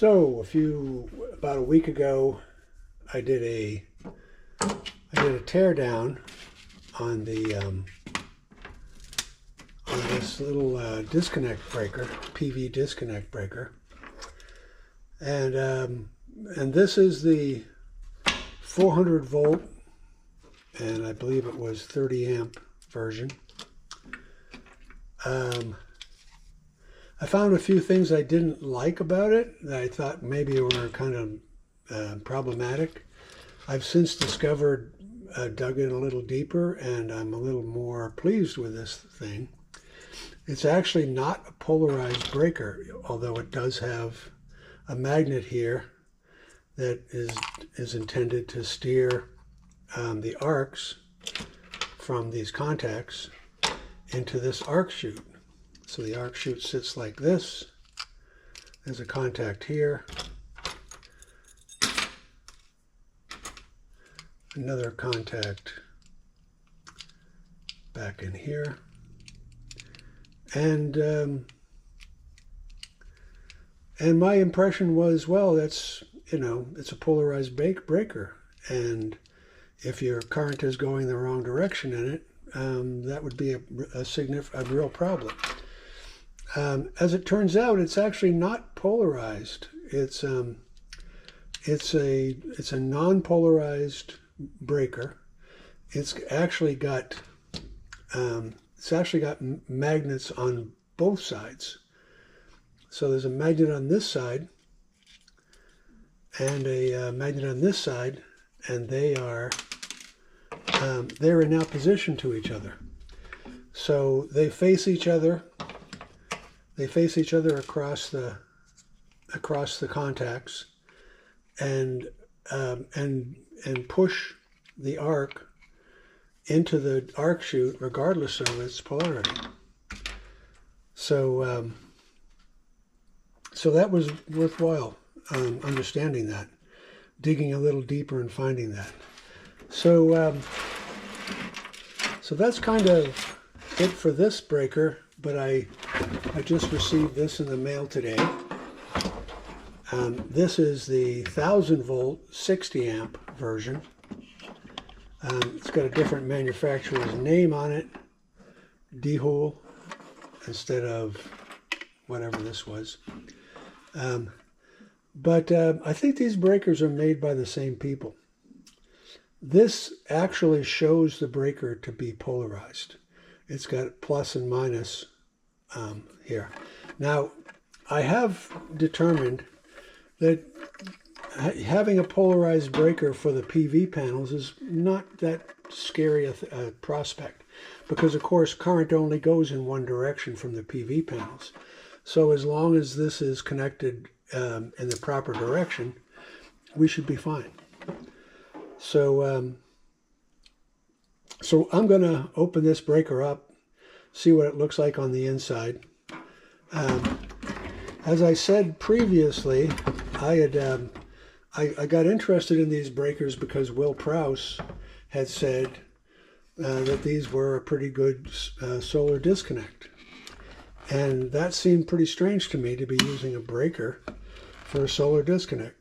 So about a week ago, I did a tear down on the on this little disconnect breaker, PV disconnect breaker, and this is the 400 volt, and I believe it was 30 amp version. I found a few things I didn't like about it that I thought maybe were kind of problematic. I've since discovered, dug in a little deeper, and I'm a little more pleased with this thing. It's actually not a polarized breaker, although it does have a magnet here that is intended to steer the arcs from these contacts into this arc chute. So the arc chute sits like this. There's a contact here. Another contact back in here. And my impression was, well, that's, it's a polarized breaker. And if your current is going the wrong direction in it, that would be a real problem. As it turns out, it's actually not polarized. It's a non-polarized breaker. It's actually got magnets on both sides. So there's a magnet on this side and a magnet on this side, and they're in opposition to each other. So they face each other. They face each other across the contacts, and push the arc into the arc chute regardless of its polarity. So so that was worthwhile understanding that, digging a little deeper and finding that. So so that's kind of it for this breaker. But I just received this in the mail today. This is the 1000 volt 60 amp version. It's got a different manufacturer's name on it, D-Hole, instead of whatever this was. But I think these breakers are made by the same people. This actually shows the breaker to be polarized. It's got plus and minus here. Now, I have determined that having a polarized breaker for the PV panels is not that scary a prospect, because of course current only goes in one direction from the PV panels. So as long as this is connected in the proper direction, we should be fine. So so I'm going to open this breaker up, see what it looks like on the inside. As I said previously, I got interested in these breakers because Will Prowse had said that these were a pretty good solar disconnect. And that seemed pretty strange to me, to be using a breaker for a solar disconnect.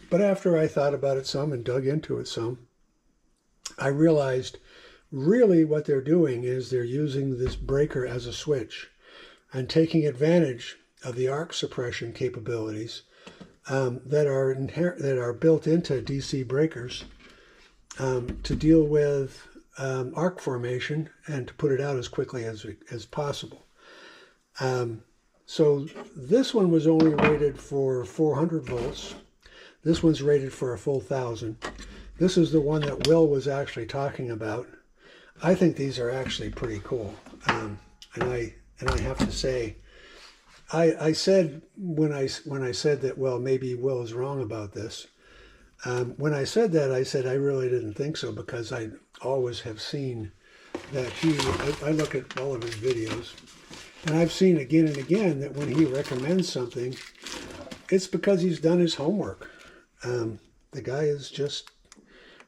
But after I thought about it some and dug into it some, I realized really what they're doing is they're using this breaker as a switch and taking advantage of the arc suppression capabilities that are built into DC breakers to deal with arc formation and to put it out as quickly as possible. So this one was only rated for 400 volts. This one's rated for a full 1000. This is the one that Will was actually talking about. I think these are actually pretty cool. And I have to say, I said when I said that, well, maybe Will is wrong about this. When I said that, I said I really didn't think so, because I always have seen that I look at all of his videos, and I've seen again and again that when he recommends something, it's because he's done his homework. The guy is just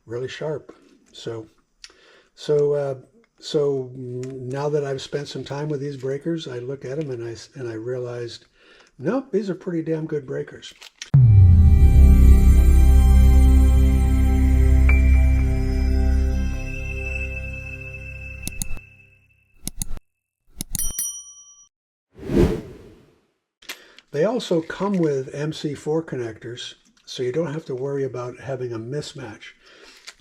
really sharp. So now that I've spent some time with these breakers, I look at them and I realized Nope, these are pretty damn good breakers. They also come with MC4 connectors, so you don't have to worry about having a mismatch.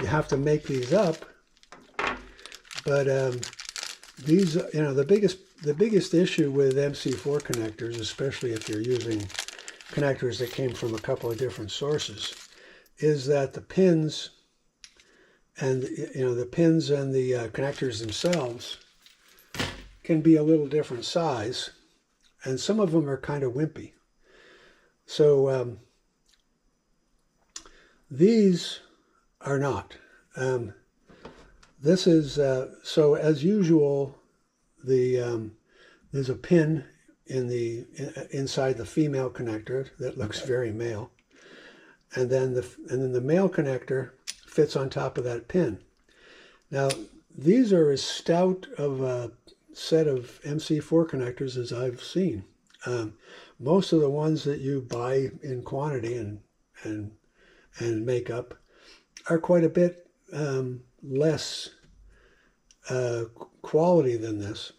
You have to make these up, but these, the biggest issue with MC4 connectors, especially if you're using connectors that came from a couple of different sources, is that the pins and the connectors themselves can be a little different size, and some of them are kind of wimpy. So these are not. This is so as usual. There's a pin inside the female connector that looks very male, and then the male connector fits on top of that pin. Now these are as stout of a set of MC4 connectors as I've seen. Most of the ones that you buy in quantity and make up are quite a bit less quality than this.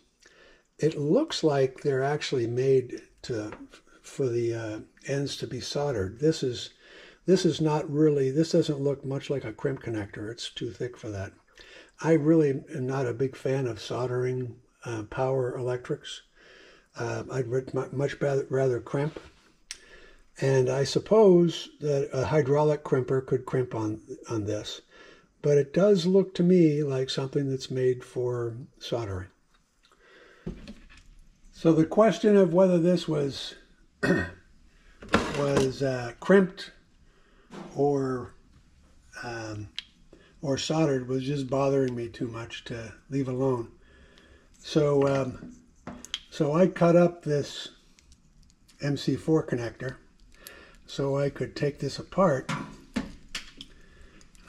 It looks like they're actually made for the ends to be soldered. This is not really. This doesn't look much like a crimp connector. It's too thick for that. I really am not a big fan of soldering power electrics. I'd much rather crimp. And I suppose that a hydraulic crimper could crimp on this. But it does look to me like something that's made for soldering. So the question of whether this was crimped or soldered was just bothering me too much to leave alone. So so I cut up this MC4 connector so I could take this apart.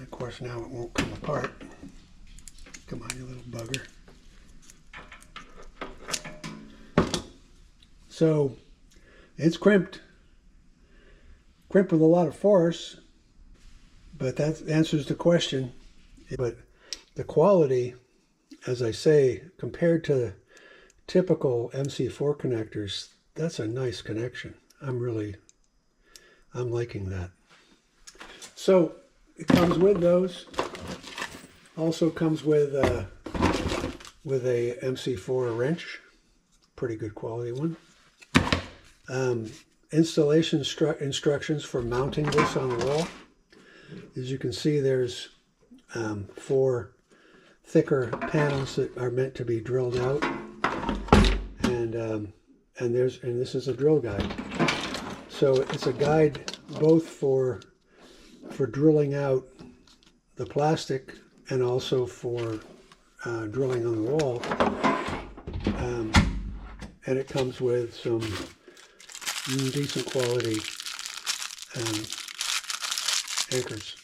Of course, now it won't come apart. Come on, you little bugger. So it's crimped with a lot of force, but that answers the question. But the quality, as I say, compared to typical MC4 connectors, that's a nice connection. I'm liking that. So it comes with those. Also comes with a MC4 wrench, pretty good quality one. Installation instructions for mounting this on the wall. As you can see, there's 4 thicker panels that are meant to be drilled out, and this is a drill guide. So it's a guide both for drilling out the plastic and also for drilling on the wall. And it comes with some decent quality anchors.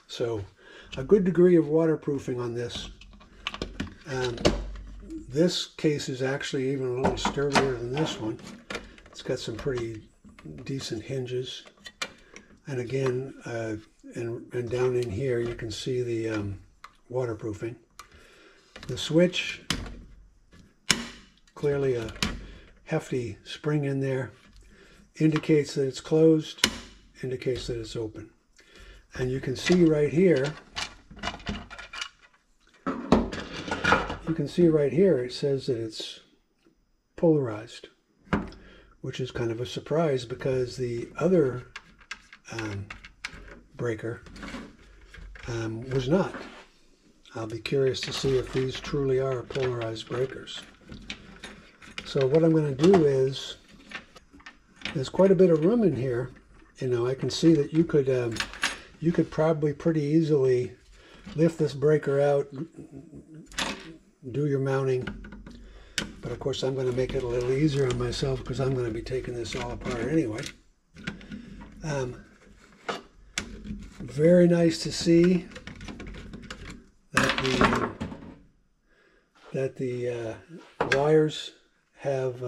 So a good degree of waterproofing on this. This case is actually even a little sturdier than this one. It's got some pretty decent hinges. And again, and down in here you can see the waterproofing. The switch, clearly a hefty spring in there, indicates that it's closed, indicates that it's open. And you can see right here, it says that it's polarized, which is kind of a surprise because the other breaker was not. I'll be curious to see if these truly are polarized breakers. So what I'm going to do is, there's quite a bit of room in here. You know, I can see that you could probably pretty easily lift this breaker out, do your mounting. But of course I'm going to make it a little easier on myself because I'm going to be taking this all apart anyway. Very nice to see that the wires have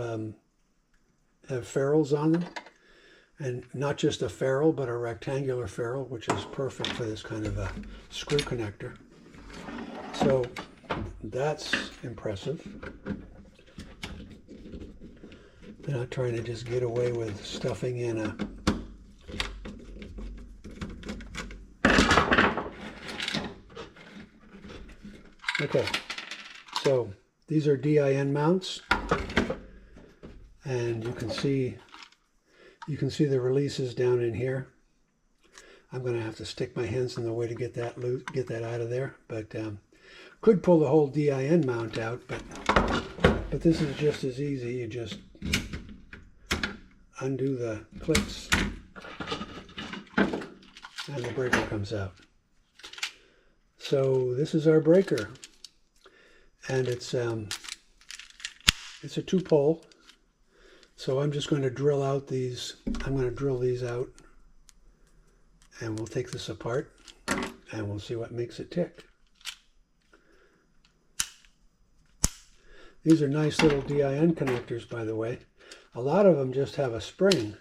have ferrules on them. And not just a ferrule, but a rectangular ferrule, which is perfect for this kind of a screw connector. So that's impressive. They're not trying to just get away with stuffing in a okay, so these are DIN mounts, and you can see the releases down in here. I'm going to have to stick my hands in the way to get that loose, get that out of there, but could pull the whole DIN mount out, but this is just as easy. You just undo the clips and the breaker comes out. So this is our breaker, and it's a 2-pole. So I'm just going to drill out these. I'm going to drill these out, and we'll take this apart and we'll see what makes it tick. These are nice little DIN connectors, by the way. A lot of them just have a spring.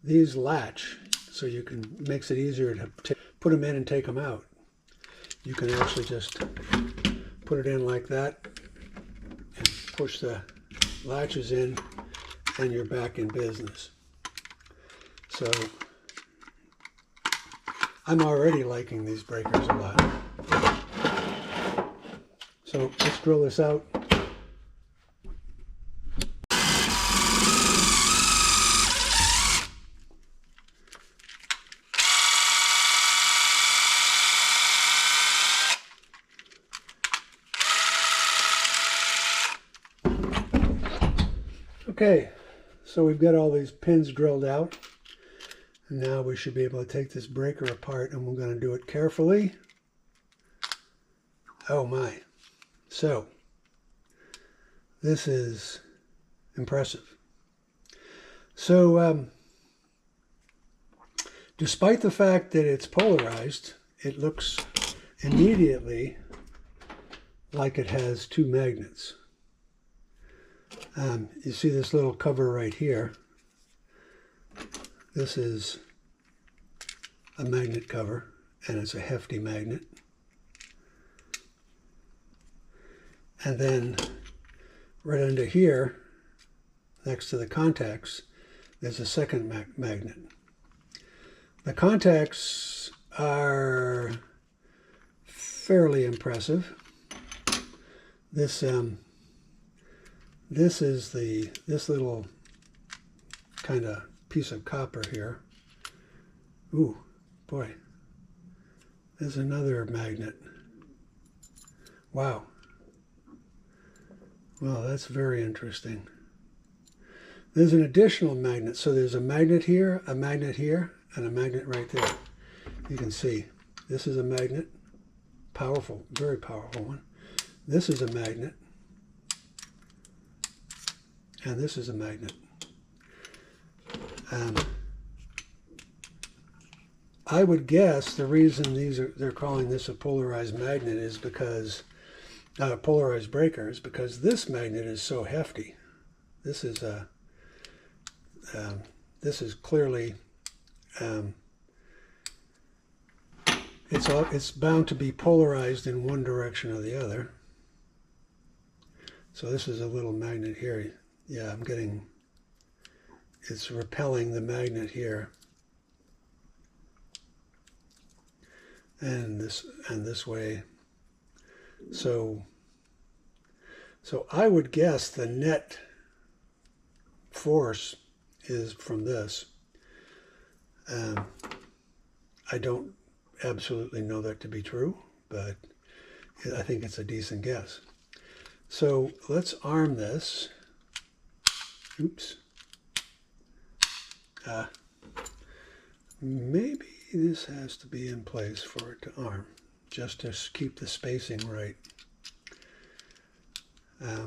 These latch, so you can, makes it easier to put them in and take them out. You can actually just put it in like that and push the latches in, and you're back in business. So I'm already liking these breakers a lot. So let's drill this out. Okay, so we've got all these pins drilled out, and now we should be able to take this breaker apart, and we're going to do it carefully. Oh my. So this is impressive. So despite the fact that it's polarized, it looks immediately like it has 2 magnets. You see this little cover right here. This is a magnet cover, and it's a hefty magnet. And then right under here, next to the contacts, there's a second magnet. The contacts are fairly impressive. This is this little kind of piece of copper here. Ooh, boy. There's another magnet. Wow. Well, that's very interesting. There's an additional magnet. So there's a magnet here, and a magnet right there. You can see this is a magnet. Powerful, very powerful one. This is a magnet. And this is a magnet. I would guess the reason they're calling this a polarized magnet is because polarized breaker is because this magnet is so hefty. This is clearly it's bound to be polarized in one direction or the other. So this is a little magnet here. Yeah, it's repelling the magnet here. And this way. So I would guess the net force is from this. I don't absolutely know that to be true, but I think it's a decent guess. So let's arm this. Oops. Maybe this has to be in place for it to arm, just to keep the spacing right. I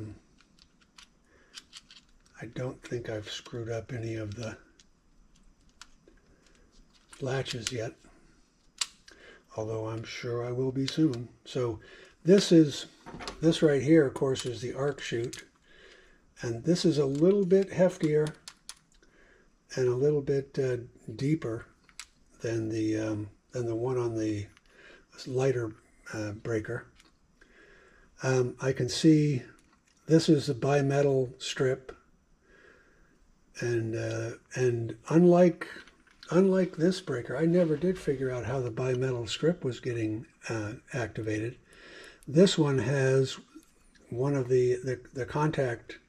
don't think I've screwed up any of the latches yet, although I'm sure I will be soon. So this right here, of course, is the arc chute. And this is a little bit heftier and a little bit deeper than the one on the lighter breaker. I can see this is a bimetal strip, and unlike this breaker, I never did figure out how the bimetal strip was getting activated. This one has one of the contact,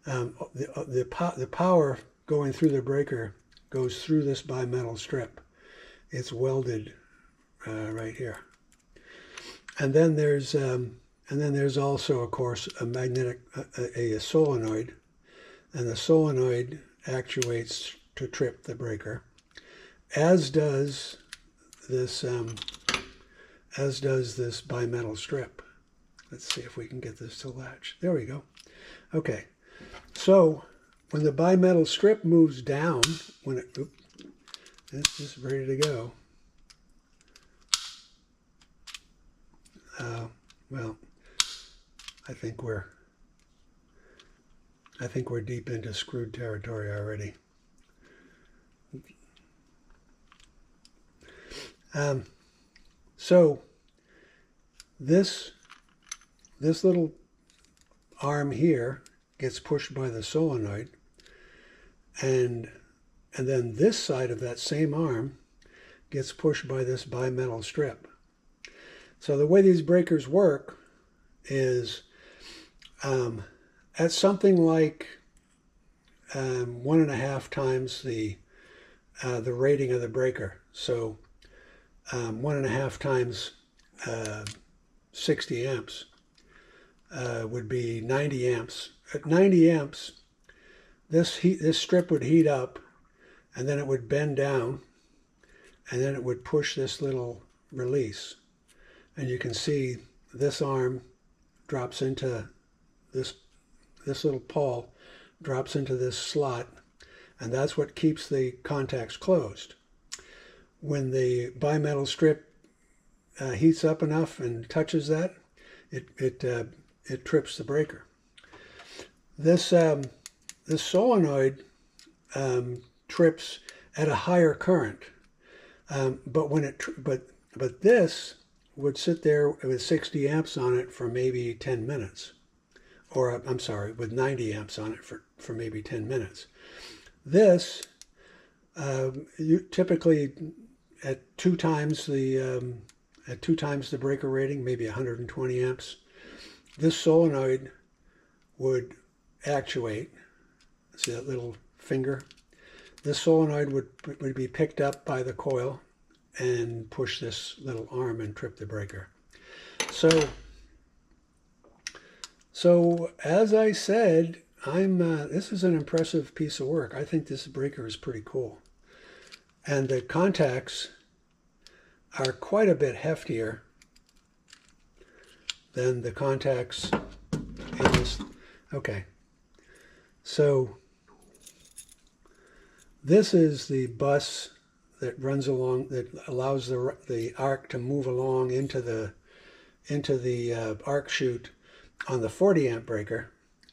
the power going through the breaker goes through this bimetal strip. It's welded right here, and then there's also, of course, a magnetic a solenoid, and the solenoid actuates to trip the breaker, as does this bimetal strip. Let's see if we can get this to latch. There we go. Okay, so when the bimetal strip moves down, when it, this is ready to go. Well, I think we're deep into screwed territory already. So this little arm here gets pushed by the solenoid, and then this side of that same arm gets pushed by this bimetal strip. So the way these breakers work is at something like 1.5 times the rating of the breaker. So 1.5 times 60 amps would be 90 amps. At 90 amps, this strip would heat up, and then it would bend down, and then it would push this little release. And you can see this arm drops into this little pawl drops into this slot, and that's what keeps the contacts closed. When the bimetal strip heats up enough and touches that, it trips the breaker. This solenoid trips at a higher current, but this would sit there with 60 amps on it for maybe 10 minutes. Or, I'm sorry, with 90 amps on it for maybe 10 minutes. This, you typically at 2 times the breaker rating, maybe 120 amps, this solenoid would actuate. See that little finger? This solenoid would be picked up by the coil and push this little arm and trip the breaker. So as I said, this is an impressive piece of work. I think this breaker is pretty cool. And the contacts are quite a bit heftier than the contacts in this. Okay, so this is the bus that runs along, that allows the arc to move along into the arc chute on the 40 amp breaker,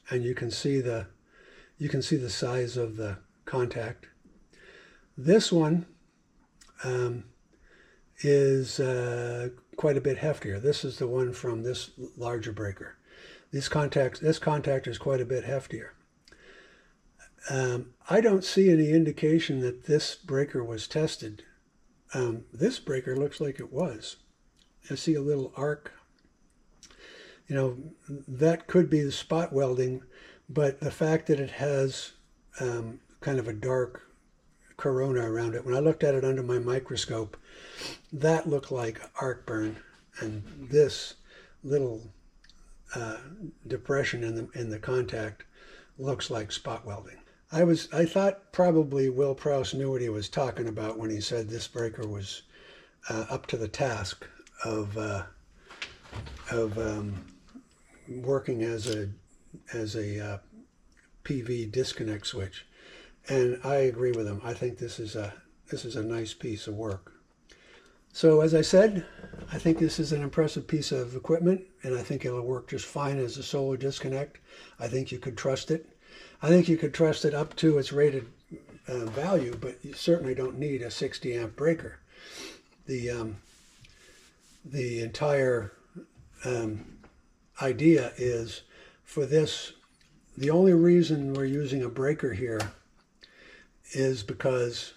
and you can see the size of the contact. This one is quite a bit heftier. This is the one from this larger breaker. This contact is quite a bit heftier. I don't see any indication that this breaker was tested. This breaker looks like it was. I see a little arc. You know, that could be the spot welding, but the fact that it has kind of a dark corona around it, when I looked at it under my microscope, that looked like arc burn, and this little depression in the contact looks like spot welding. I thought probably Will Prowse knew what he was talking about when he said this breaker was up to the task of working as a PV disconnect switch, and I agree with him. I think this is a nice piece of work. So as I said, I think this is an impressive piece of equipment, and I think it'll work just fine as a solar disconnect. I think you could trust it. I think you could trust it up to its rated value, but you certainly don't need a 60 amp breaker. The entire idea is for this, the only reason we're using a breaker here is because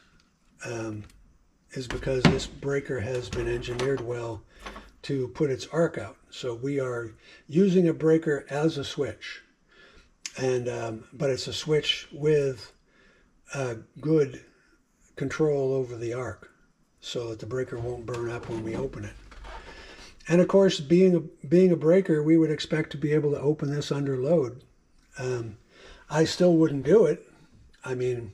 this breaker has been engineered well to put its arc out. So we are using a breaker as a switch, and but it's a switch with good control over the arc, so that the breaker won't burn up when we open it. And of course, being a breaker, we would expect to be able to open this under load. I still wouldn't do it. I mean,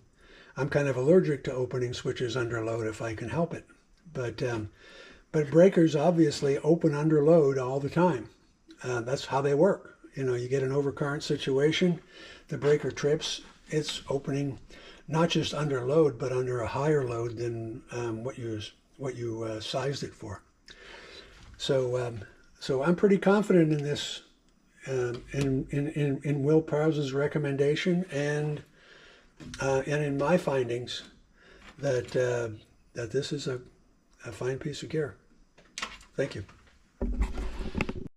I'm kind of allergic to opening switches under load if I can help it. But breakers obviously open under load all the time. That's how they work. You know, you get an overcurrent situation, the breaker trips, it's opening not just under load, but under a higher load than what you sized it for. So I'm pretty confident in this, in Will Prowse's recommendation and in my findings that that this is a fine piece of gear. Thank you.